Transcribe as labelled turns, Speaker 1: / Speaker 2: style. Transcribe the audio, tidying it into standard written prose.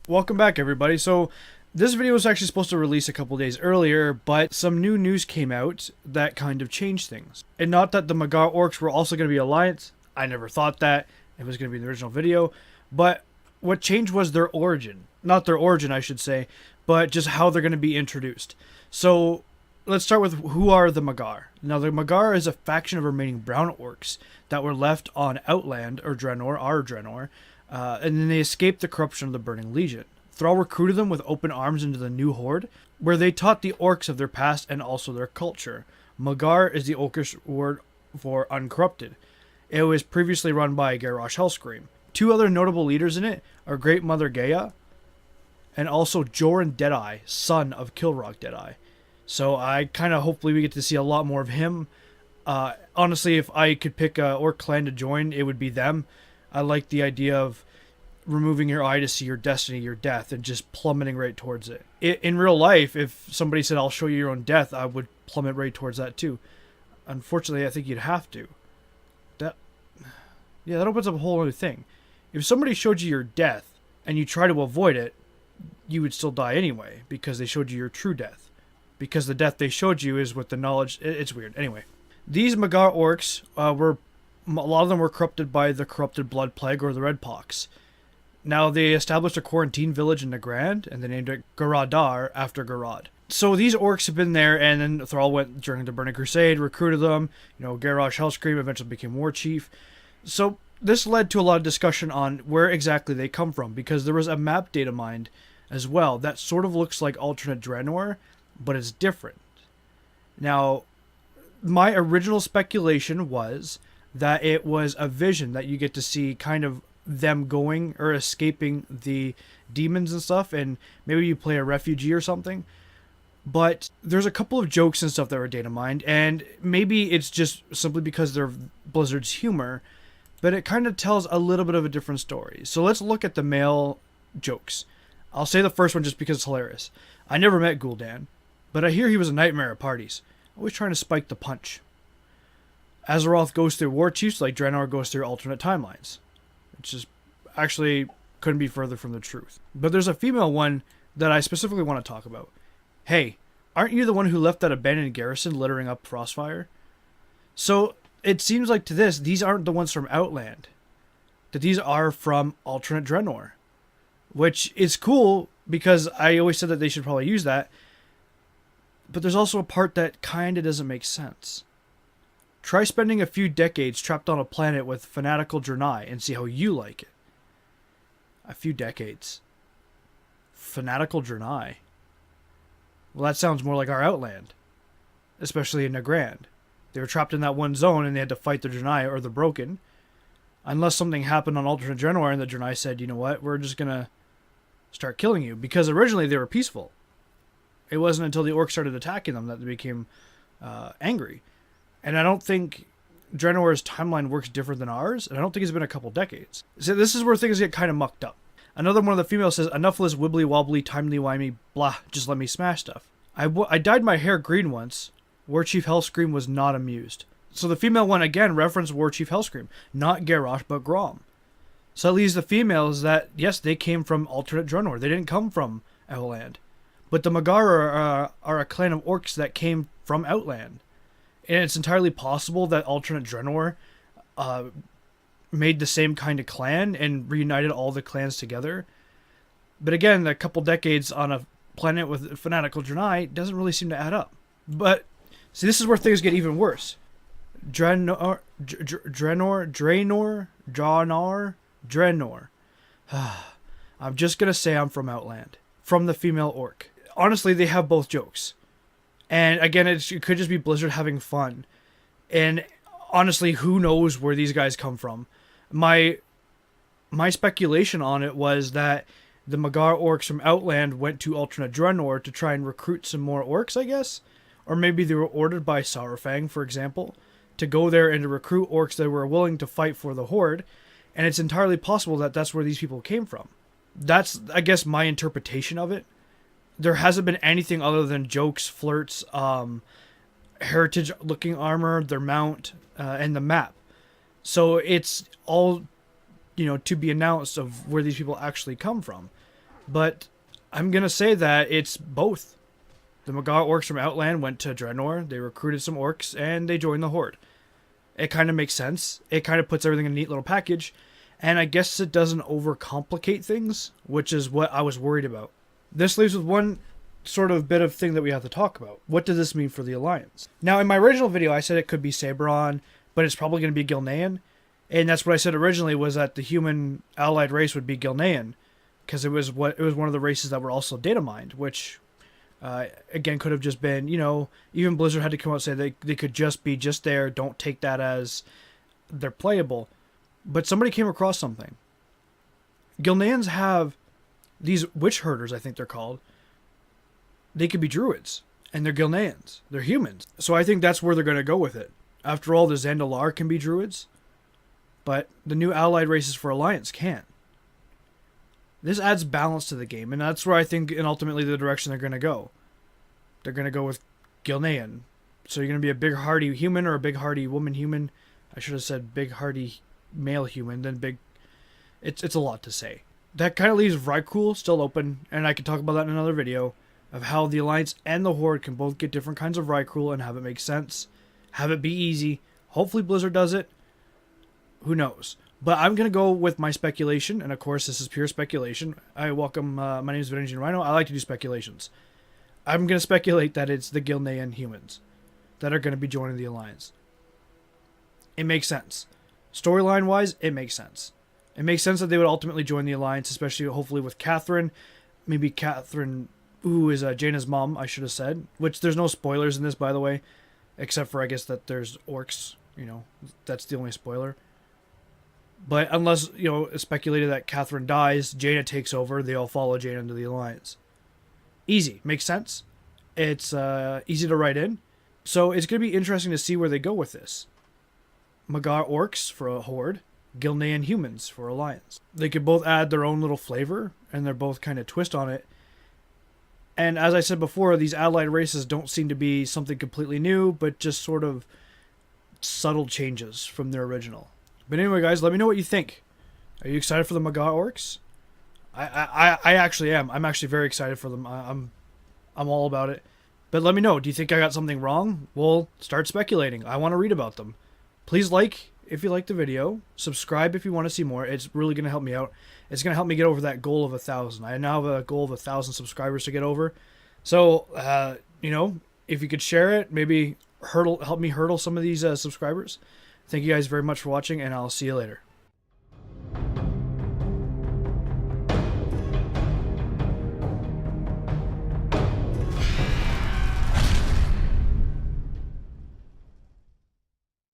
Speaker 1: Welcome back, everybody. So this video was actually supposed to release a couple days earlier, but some new news came out that kind of changed things. And not that the Mag'har Orcs were also going to be alliance. I never thought that. It was going to be in the original video. But what changed was their origin. Not their origin, I should say, but just how they're going to be introduced. So let's start with who are the Mag'har. Now, the Mag'har is a faction of remaining brown orcs that were left on Outland, or Draenor, our Draenor, and then they escaped the corruption of the Burning Legion. Thrall recruited them with open arms into the new horde, where they taught the orcs of their past and also their culture. Mag'har is the Orcish word for uncorrupted. It was previously run by Garrosh Hellscream. Two other notable leaders in it are Great Mother Gaia and also Joran Deadeye, son of Kilrock Deadeye. So I kind of hopefully we get to see a lot more of him. Honestly, if I could pick a orc clan to join, it would be them. I like the idea of removing your eye to see your destiny, your death, and just plummeting right towards it. In real life, if somebody said, I'll show you your own death, I would plummet right towards that too. Unfortunately, I think you'd have to. That opens up a whole other thing. If somebody showed you your death and you try to avoid it, you would still die anyway, because they showed you your true death. Because the death they showed you is with the knowledge. It's weird. Anyway, these Mag'har Orcs a lot of them were corrupted by the corrupted blood plague or the red pox. Now they established a quarantine village in Nagrand and they named it Garadar after Garad. So these orcs have been there, and then Thrall went during the Burning Crusade, recruited them. Garrosh Hellscream eventually became war chief. So this led to a lot of discussion on where exactly they come from, because there was a map data mined as well that sort of looks like alternate Draenor, but it's different. Now, my original speculation was that it was a vision that you get to see kind of them going or escaping the demons and stuff, and maybe you play a refugee or something. But there's a couple of jokes and stuff that were data mined, and maybe it's just simply because they're Blizzard's humor, but it kind of tells a little bit of a different story. So let's look at the male jokes. I'll say the first one just because it's hilarious. I never met Gul'dan, but I hear he was a nightmare at parties, always trying to spike the punch. Azeroth goes through war chiefs like Draenor goes through alternate timelines. Which is actually couldn't be further from the truth. But there's a female one that I specifically want to talk about. Hey, aren't you the one who left that abandoned garrison littering up Frostfire? So it seems like to this, these aren't the ones from Outland. That these are from alternate Draenor. Which is cool, because I always said that they should probably use that. But there's also a part that kinda doesn't make sense. Try spending a few decades trapped on a planet with fanatical Draenei and see how you like it. A few decades. Fanatical Draenei. Well, that sounds more like our Outland. Especially in Nagrand. They were trapped in that one zone and they had to fight the Draenei or the Broken. Unless something happened on alternate Draenor and the Draenei said, you know what, we're just gonna start killing you. Because originally they were peaceful. It wasn't until the orcs started attacking them that they became angry. And I don't think Draenor's timeline works different than ours, and I don't think it's been a couple decades. So this is where things get kind of mucked up. Another one of the females says, enough of this wibbly wobbly, timely-wimey, blah, just let me smash stuff. I dyed my hair green once. War Chief Hellscream was not amused. So the female one, again, referenced War Chief Hellscream. Not Garrosh, but Grom. So that leaves the females that, yes, they came from alternate Draenor. They didn't come from Outland. But the Mag'har are a clan of orcs that came from Outland. And it's entirely possible that alternate Draenor made the same kind of clan and reunited all the clans together. But again, a couple decades on a planet with fanatical Draenei doesn't really seem to add up. But, see, this is where things get even worse. Draenor. I'm just going to say I'm from Outland. From the female orc. Honestly, they have both jokes. And again, it could just be Blizzard having fun. And honestly, who knows where these guys come from. My speculation on it was that the Mag'har Orcs from Outland went to alternate Draenor to try and recruit some more orcs, I guess. Or maybe they were ordered by Saurfang, for example, to go there and to recruit orcs that were willing to fight for the Horde. And it's entirely possible that that's where these people came from. That's, I guess, my interpretation of it. There hasn't been anything other than jokes, flirts, heritage-looking armor, their mount, and the map. So it's all, to be announced of where these people actually come from. But I'm going to say that it's both. The Mag'har Orcs from Outland went to Draenor, they recruited some orcs, and they joined the Horde. It kind of makes sense. It kind of puts everything in a neat little package, and I guess it doesn't overcomplicate things, which is what I was worried about. This leaves with one sort of bit of thing that we have to talk about. What does this mean for the Alliance? Now, in my original video, I said it could be Saberon, but it's probably going to be Gilnean, and that's what I said originally, was that the human allied race would be Gilnean, because it was one of the races that were also data mined, which again could have just been, you know, even Blizzard had to come out and say they could just be just there, don't take that as they're playable. But somebody came across something. Gilneans have these witch herders, I think they're called. They could be druids, and they're Gilneans. They're humans. So I think that's where they're going to go with it. After all, the Zandalar can be druids, but the new allied races for Alliance can't. This adds balance to the game, and that's where I think, and ultimately the direction they're going to go. They're going to go with Gilnean. So you're going to be a big hardy human or a big hardy woman human. I should have said big hardy male human, then big... It's a lot to say. That kind of leaves Vrykul still open, and I can talk about that in another video, of how the Alliance and the Horde can both get different kinds of Vrykul and have it make sense. Have it be easy. Hopefully Blizzard does it. Who knows? But I'm going to go with my speculation, and of course this is pure speculation. I welcome, my name is Vintage Rhino. I like to do speculations. I'm going to speculate that it's the Gilnean humans that are going to be joining the Alliance. It makes sense. Storyline-wise, it makes sense. It makes sense that they would ultimately join the Alliance, especially hopefully with Catherine. Maybe Catherine, who is Jaina's mom, I should have said. Which there's no spoilers in this, by the way. Except for, I guess, that there's orcs. You know, that's the only spoiler. But unless, you know, it's speculated that Catherine dies, Jaina takes over, they all follow Jaina into the Alliance. Easy. Makes sense. It's easy to write in. So it's going to be interesting to see where they go with this. Mag'har Orcs for a Horde. Gilnean humans for Alliance. They could both add their own little flavor, and they're both kind of twist on it. And as I said before, these allied races don't seem to be something completely new, but just sort of subtle changes from their original. But anyway, guys, let me know what you think. Are you excited for the Mag'har Orcs? I actually am. I'm actually very excited for them. I'm all about it. But let me know. Do you think I got something wrong? Well, start speculating. I want to read about them. Please like if you liked the video. Subscribe if you want to see more. It's really going to help me out. It's going to help me get over that goal of 1,000. I now have a goal of 1,000 subscribers to get over. So, you know, if you could share it, maybe help me hurdle some of these subscribers. Thank you guys very much for watching, and I'll see you later.